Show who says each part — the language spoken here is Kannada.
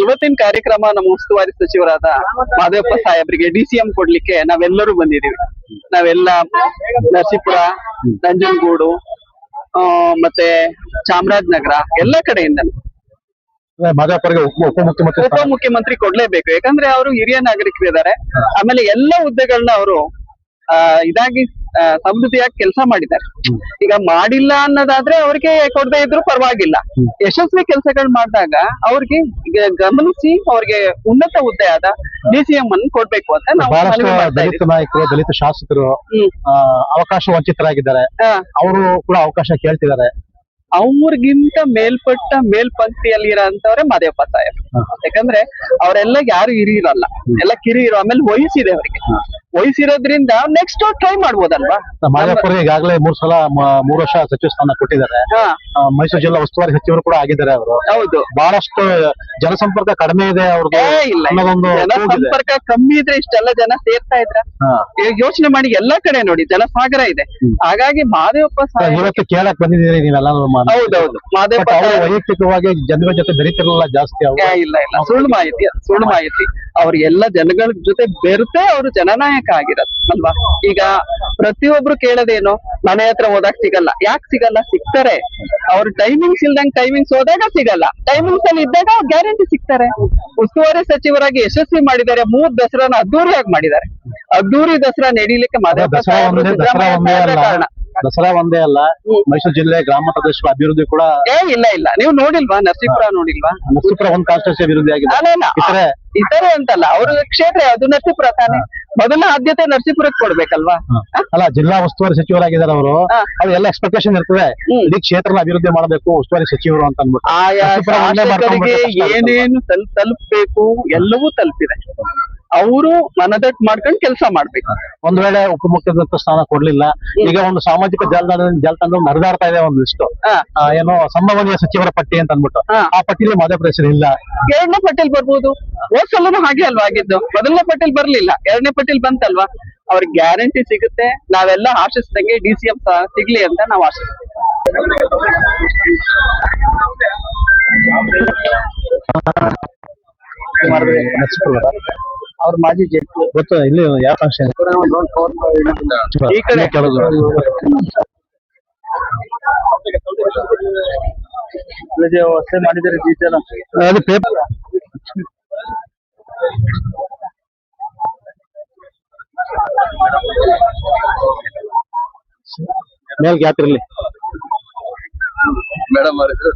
Speaker 1: ಇವತ್ತಿನ ಕಾರ್ಯಕ್ರಮ ನಮ್ಮ ಉಸ್ತುವಾರಿ ಸಚಿವರಾದ ಮಾದೇವಪ್ಪ ಸಾಹೇಬ್ರಿಗೆ DCM ಕೊಡ್ಲಿಕ್ಕೆ ನಾವೆಲ್ಲರೂ ಬಂದಿದೀವಿ. ನಾವೆಲ್ಲ ನರಸೀಪುರ, ನಂಜನಗೂಡು, ಮತ್ತೆ ಚಾಮರಾಜನಗರ ಎಲ್ಲ ಕಡೆಯಿಂದ ಉಪಮುಖ್ಯಮಂತ್ರಿ ಕೊಡ್ಲೇಬೇಕು. ಯಾಕಂದ್ರೆ ಅವರು ಹಿರಿಯ ನಾಗರಿಕರು ಇದ್ದಾರೆ. ಆಮೇಲೆ ಎಲ್ಲ ಹುದ್ದೆಗಳನ್ನ ಅವರು ಇದಾಗಿ ಸಮೃದ್ಧಿಯಾಗಿ ಕೆಲಸ ಮಾಡಿದ್ದಾರೆ. ಈಗ ಮಾಡಿಲ್ಲ ಅನ್ನೋದಾದ್ರೆ ಅವ್ರಿಗೆ ಕೊಡದೇ ಇದ್ರು ಪರವಾಗಿಲ್ಲ. ಯಶಸ್ವಿ ಕೆಲಸಗಳು ಮಾಡಿದಾಗ ಅವ್ರಿಗೆ ಗಮನಿಸಿ ಅವ್ರಿಗೆ ಉನ್ನತ ಹುದ್ದೆ ಆದ DCM ಅನ್ನು ಕೊಡ್ಬೇಕು ಅಂತ ನಾವು
Speaker 2: ದಲಿತ ನಾಯಕರು, ದಲಿತ ಶಾಸಕರು ಅವಕಾಶ ವಂಚಿತರಾಗಿದ್ದಾರೆ. ಅವರು ಕೂಡ ಅವಕಾಶ ಕೇಳ್ತಿದ್ದಾರೆ.
Speaker 1: ಅವ್ರಿಗಿಂತ ಮೇಲ್ಪಂಕ್ತಿಯಲ್ಲಿ ಇರೋಂತವ್ರೆ ಮಾದೇವಪ್ಪ ಸಾಹೇಬ್. ಯಾಕಂದ್ರೆ ಅವರೆಲ್ಲ ಯಾರು ಹಿರಿಯರಲ್ಲ, ಎಲ್ಲ ಕಿರಿಯರು. ಆಮೇಲೆ ವಯಸ್ಸಿದೆ ಅವರಿಗೆ. ವಯಸ್ಸಿರೋದ್ರಿಂದ ನೆಕ್ಸ್ಟ್ ಟ್ರೈ ಮಾಡ್ಬೋದಲ್ವಾ.
Speaker 2: ಮಾದೇವಪ್ಪರಿಗೆ ಈಗಾಗಲೇ 3 ವರ್ಷ ಸಚಿವ ಸ್ಥಾನ ಕೊಟ್ಟಿದ್ದಾರೆ. ಮೈಸೂರು ಜಿಲ್ಲಾ ಉಸ್ತುವಾರಿ ಸಚಿವರು ಕೂಡ ಆಗಿದ್ದಾರೆ ಅವರು.
Speaker 1: ಹೌದು.
Speaker 2: ಬಹಳಷ್ಟು ಜನಸಂಪರ್ಕ ಕಡಿಮೆ ಇದೆ ಅವ್ರದ್ದು.
Speaker 1: ಜನಸಂಪರ್ಕ ಕಮ್ಮಿ ಇದ್ರೆ ಇಷ್ಟೆಲ್ಲ ಜನ ಸೇರ್ತಾ ಇದ್ರ? ಯೋಚನೆ ಮಾಡಿ, ಎಲ್ಲಾ ಕಡೆ ನೋಡಿ ಜನಸಾಗರ ಇದೆ. ಹಾಗಾಗಿ ಮಾದೇವಪ್ಪ ಸಾಹೇಬ್
Speaker 2: ಇವತ್ತು ಕೇಳಕ್ ಬಂದಿದ್ದೀರಿ ನೀವೆಲ್ಲ.
Speaker 1: ಹೌದೌದು. ಮಾದೇವಪ್ಪ
Speaker 2: ವೈಯಕ್ತಿಕವಾಗಿ ಜನರ ಜೊತೆ ಬೆರೀತಿರಲ್ಲ ಜಾಸ್ತಿ.
Speaker 1: ಇಲ್ಲ ಸುಳ್ಳು ಮಾಹಿತಿ. ಅವ್ರ ಎಲ್ಲ ಜನಗಳ ಜೊತೆ ಬೆರೆತೆ ಅವರು ಜನನಾಯಕ ಆಗಿರೋದು ಅಲ್ವಾ. ಈಗ ಪ್ರತಿಯೊಬ್ರು ಕೇಳೋದೇನು, ಮನೆ ಹತ್ರ ಹೋದಾಗ ಸಿಗಲ್ಲ. ಯಾಕೆ ಸಿಗಲ್ಲ? ಸಿಗ್ತಾರೆ. ಅವ್ರ ಟೈಮಿಂಗ್ಸ್ ಇಲ್ದಂಗ್ ಟೈಮಿಂಗ್ಸ್ ಹೋದಾಗ ಸಿಗಲ್ಲ. ಟೈಮಿಂಗ್ಸ್ ಅಲ್ಲಿ ಇದ್ದಾಗ ಗ್ಯಾರಂಟಿ ಸಿಗ್ತಾರೆ. ಉಸ್ತುವಾರಿ ಸಚಿವರಾಗಿ ಯಶಸ್ವಿ ಮಾಡಿದ್ದಾರೆ. 3 ದಸರಾನ ಅದ್ದೂರಿಯಾಗಿ ಮಾಡಿದ್ದಾರೆ. ಅದ್ದೂರಿ ದಸರಾ ನಡೀಲಿಕ್ಕೆ ಮಾದೇವಪ್ಪ ಕಾರಣ.
Speaker 2: ದಸರಾ ಒಂದೇ ಅಲ್ಲ, ಮೈಸೂರು ಜಿಲ್ಲೆ ಗ್ರಾಮ ಪ್ರದೇಶಗಳ ಅಭಿವೃದ್ಧಿ ಕೂಡ.
Speaker 1: ಇಲ್ಲ ನೀವು ನೋಡಿಲ್ವಾ? ನರಸೀಪುರ ನೋಡಿಲ್ವಾ?
Speaker 2: ನರಸೀಪುರ ಒಂದು ಕಾನ್ಸ್ಟಿಟ್ಯೂನ್ಸಿ ಅಭಿವೃದ್ಧಿ ಆಗಿದೆ.
Speaker 1: ಇತರೆ ಅಂತಲ್ಲ, ಅವ್ರ ಕ್ಷೇತ್ರ ಅದು ನರಸೀಪುರ ತಾನೆ. ಮೊದಲ ಆದ್ಯತೆ ನರಸೀಪುರಕ್ಕೆ ಕೊಡ್ಬೇಕಲ್ವಾ?
Speaker 2: ಅಲ್ಲ, ಜಿಲ್ಲಾ ಉಸ್ತುವಾರಿ ಸಚಿವರಾಗಿದ್ದಾರೆ ಅವರು. ಅದೆಲ್ಲ ಎಕ್ಸ್ಪೆಕ್ಟೇಷನ್ ಇರ್ತದೆ, ಇಡೀ ಕ್ಷೇತ್ರ ಅಭಿವೃದ್ಧಿ ಮಾಡಬೇಕು ಉಸ್ತುವಾರಿ ಸಚಿವರು ಅಂತ ಅಂದ್ಬಿಟ್ಟು.
Speaker 1: ಆಯಾ ಶಾಸಕರಿಗೆ ಏನೇನು ತಲುಪಬೇಕು ಎಲ್ಲವೂ ತಲುಪಿದೆ. ಅವರು ಮನದಟ್ಟು ಮಾಡ್ಕೊಂಡು ಕೆಲಸ ಮಾಡ್ಬೇಕು.
Speaker 2: ಒಂದ್ ವೇಳೆ ಉಪಮುಖ್ಯಮಂತ್ರಿ ಸ್ಥಾನ ಕೊಡ್ಲಿಲ್ಲ, ಈಗ ಒಂದು ಸಾಮಾಜಿಕ ಜಾಲತಾಣ ನಡೆದಾಡ್ತಾ ಇದೆ ಒಂದಿಷ್ಟು, ಏನೋ ಸಂಭವನೀಯ ಸಚಿವರ ಪಟ್ಟಿ ಅಂತ ಅಂದ್ಬಿಟ್ಟು. ಆ ಪಟ್ಟಿಲಿ ಮಾದೇವಪ್ಪ ಹೆಸರು ಇಲ್ಲ.
Speaker 1: 2ನೇ ಪಟ್ಟಿಲಿ ಬರ್ಬೋದು. ಹೋದ್ಸಲೂ ಹಾಗೆ ಅಲ್ವಾ ಆಗಿದ್ದು? ಮೊದಲನೇ ಪಟ್ಟಿಲಿ ಬರ್ಲಿಲ್ಲ, 2ನೇ ಪಟ್ಟಿಲಿ ಬಂತಲ್ವಾ. ಅವ್ರಿಗೆ ಗ್ಯಾರಂಟಿ ಸಿಗುತ್ತೆ. ನಾವೆಲ್ಲ ಆಶಿಸ್ದಂಗೆ DCM ಸಿಗ್ಲಿ ಅಂತ ನಾವು ಆಶಿಸ್ತೀವಿ. ಅವ್ರ ಮಾಜಿ ಜಡ್ಜಿ
Speaker 2: ಗೊತ್ತು. ಇಲ್ಲಿ ಯಾವ ಫಂಕ್ಷನ್
Speaker 1: ಈ ಕಡೆ ವ್ಯವಸ್ಥೆ ಮಾಡಿದ್ದಾರೆ.
Speaker 2: ಅದು ಪೇಪರ್ ಮೇಲ್ ಗ್ಯಾಪ್ ಇರ್ಲಿ
Speaker 3: ಮೇಡಮ್ ಅವರಿದ್ರು.